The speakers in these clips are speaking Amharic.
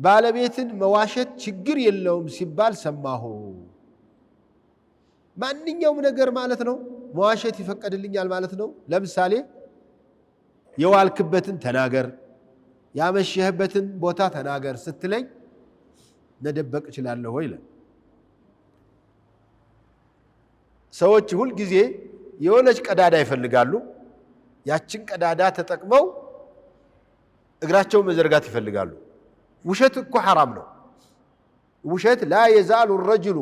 ባለቤትን መዋሸት ችግር የለውም ሲባል ሰማሁ ማንኛውም ነገር ማለት ነው መዋሸት ይፈቀድልኛል ማለት ነው ለምሳሌ የዋልክበትን ተናገር ያመሸህበትን ቦታ ተናገር ስትለኝ መደበቅ እችላለሁ ወይ ይላል ሰዎች ሁሉ ጊዜ የሆነች ቀዳዳ ይፈልጋሉ ያችን ቀዳዳ ተጠቅመው እግራቸው መዘርጋት ይፈልጋሉ ውሸት እኮ حرام ነው ውሸት لا يزال الرجل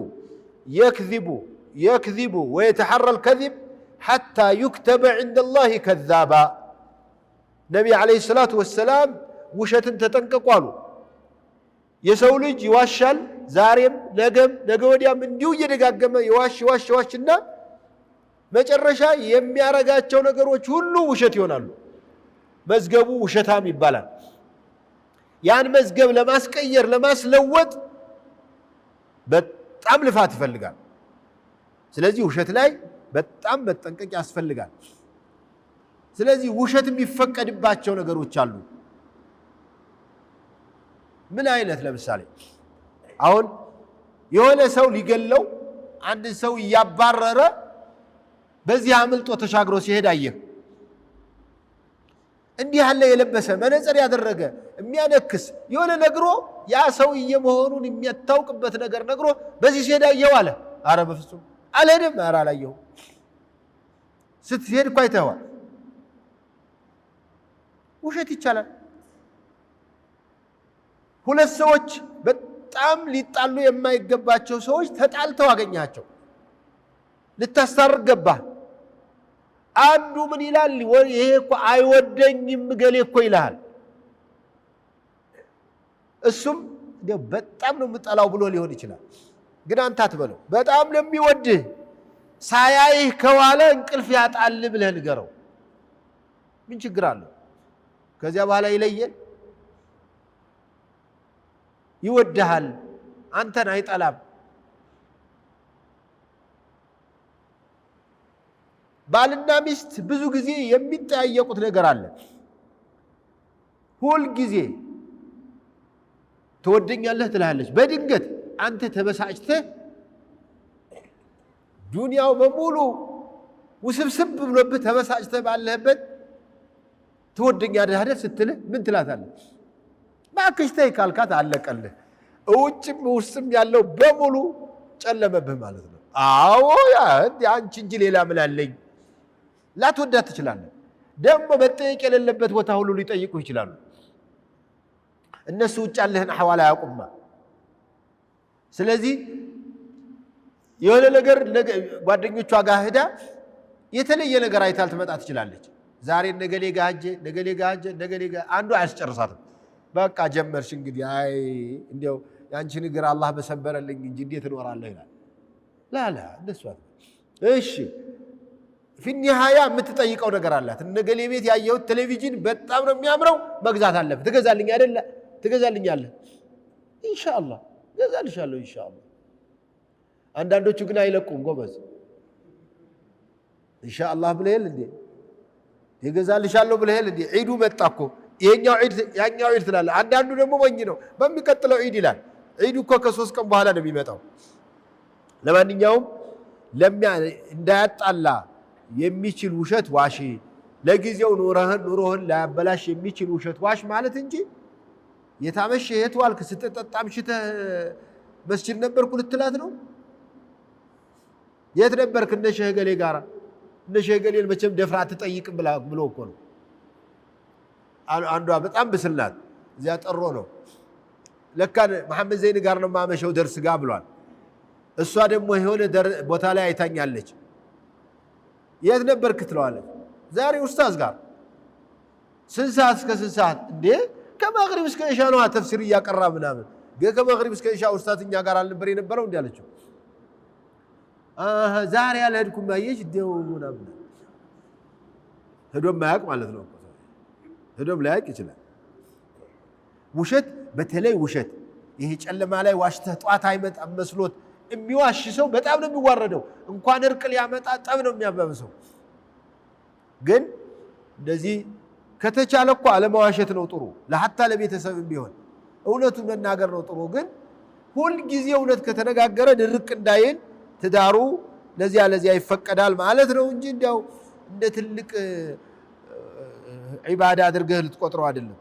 يكذب ويتحرى الكذب حتى يكتب عند الله كذابا نبي عليه الصلاة والسلام ውሸትን ተጠንቀቁ አሉ የሰው ልጅ ይዋሻል ዛሬም ነገም ነገ ወዲያም እንዲሁ እየደጋገመ ይዋሽና መጨረሻ የሚያረጋቸው ነገሮች ሁሉ ውሸት ይሆናሉ መዝገቡ ውሸታም ይባላል ያን መዝገብ ለማስቀየር ለማስለወጥ በጣም ልፋት ይፈልጋል ስለዚህ ውሸት ላይ በጣም መጠንቀቅ ያስፈልጋል ስለዚህ ውሸት የሚፈቀድባቸው ነገሮች አሉ ምን አይነት ለምሳሌ አሁን የሆነ ሰው ሊገለው አንድ ሰው ያባረረ በዚህ አምልጦ ተሻግሮ ሲሄድ አየህ እንዲህ ያለ የለበሰ መነጽር ያደረገ የሚያነክስ የሆነ ነግሮ ያ ሰውዬ መሆኑን የሚያታውቅበት ነገር ነግሮ በዚህ ሲሄድ አየው አለ አረ በፍጹም አልሄድም አረ አላየው ስትሄድ እኮ አይተኸዋል ውሸት ይቻላል ሁለት ሰዎች በጣም ሊጣሉ የማይገባቸው ሰዎች ተጣልተው አገኛቸው ልታስታርቅ ገባ አንዱ ምን ይላል ይሄ እኮ አይወደኝም ገሌ እኮ ይላል እሱም በጣም ነው የምጠላው ብሎ ሊሆን ይችላል ግን አንተ አትበለው በጣም ለሚወድህ ሳያይህ ከዋለ እንቅልፍ ያጣል ብለህ ንገረው ምን ችግር አለው ከዚያ በኋላ ይለየል ይወድሃል አንተን አይጠላም ባልና ሚስት ብዙ ጊዜ የሚጠያየቁት ነገር አለ ሁል ጊዜ ትወደኛለህ ትላለች በድንገት አንተ ተበሳጭተህ ዱንያው በሙሉ ውስብስብ ብሎብህ ተበሳጭተህ ባለህበት ትወደኛለህ ስትልህ ምን ትላታለህ ማክሽ ተይ ካልካት አለቀልህ ውጭም ውስጥም ያለው በሙሉ ጨለመብህ ማለት ነው አዎ አንቺ እንጂ ሌላ ምን አለኝ ላትወዳት ትችላለህ ደግሞ መጠየቅ የሌለበት ቦታ ሁሉ ሊጠይቁ ይችላሉ እነሱ ውጭ ያለህን አህዋላ ያቁማ ስለዚህ የሆነ ነገር ጓደኞቿ ጋር ሄዳ የተለየ ነገር አይታል ትመጣ ትችላለች ዛሬ ነገሌ ጋር አንዱ አያስጨርሳትም በቃ ጀመርሽ እንግዲህ አይ እንዴው ያንቺ ንግር አላህ በሰበረልኝ እንጂ እንዴት እኖራለሁ ይላል ላላ እንደሱ እሺ في النهاية የምትጠይቀው ነገር አላት ነገሌ ቤት ያየው ቴሌቪዥን በጣም ነው የሚያምረው መግዛት አለበት ትገዛልኝ አይደለ ትገዛልኛለህ ኢንሻአላህ ገዛልሻለሁ ኢንሻአላህ አንዳንዶቹ ግን አይለቁም ጎበዝ ኢንሻአላህ ብለህ እንዴ ይገዛልሻለሁ ብለህ እንዴ ዒዱ መጣኮ ያኛው ዒድ ትላለህ አንዳንዱ ደግሞ ወኝ ነው በሚቀጥለው ዒድ ይላል ዒዱ እኮ ከ3 ቀን በኋላ ነው የሚመጣው ለማንኛውም እንዳያጣላ የሚችል ውሸት ዋሽ ለጊዜው ኑሮህን ላያበላሽ የሚችል ውሸት ዋሽ ማለት እንጂ የታመሽ የትዋልክ ስትጠጣም ሽተህ መስጂድ ነበርኩ ልትላት ነው የት ነበርክ እንደ ሸህ ገሌ ጋራ እንደ ሸህ ገሌን መቼም ደፍራ አትጠይቅም ብሎ እኮ ነው አንዷ በጣም ብስልናት እዚያ ጠሮ ነው ለካ መሐመድ ዘይን ጋር ነው ማመሸው ደርስ ጋር ብሏል እሷ ደግሞ የሆነ ቦታ ላይ አይታኛለች የት ነበርክ ትለዋለች ዛሬ ኡስታዝ ጋር ስንት ሰዓት እስከ ስንት ሰዓት እንዴ ከመግሪብ እስከ ኢሻ ነው ተፍሲር እያቀራ ምናምን ከመግሪብ እስከ ኢሻ ኡስታዝ እኛ ጋር አልነበር የነበረው እንዴ አለችው ዛሬ አልሄድኩም ማየሽ ደው ምናምን ሄዶም ማያቅ ማለት ነው ሄዶም ላያቅ ይችላል ውሸት በተለይ ውሸት ይሄ ጨለማ ላይ ዋሽተህ ጧት አይመጣም መስሎት የሚዋሽ ሰው በጣም ነው የሚዋረደው እንኳን እርቅ ሊያመጣ ጠብ ነው የሚያባብሰው ግን እንደዚህ ከተቻለ እኮ አለማዋሸት ነው ጥሩ ለሐታ ለቤተሰብም ቢሆን እውነቱን መናገር ነው ጥሩ። ግን ሁል ጊዜ እውነት ከተነጋገረ ድርቅ እንዳይል ትዳሩ ለዚያ ይፈቀዳል ማለት ነው እንጂ እንዲያው እንደ ትልቅ ዒባዳ አድርገህ ልትቆጥረው አይደለም።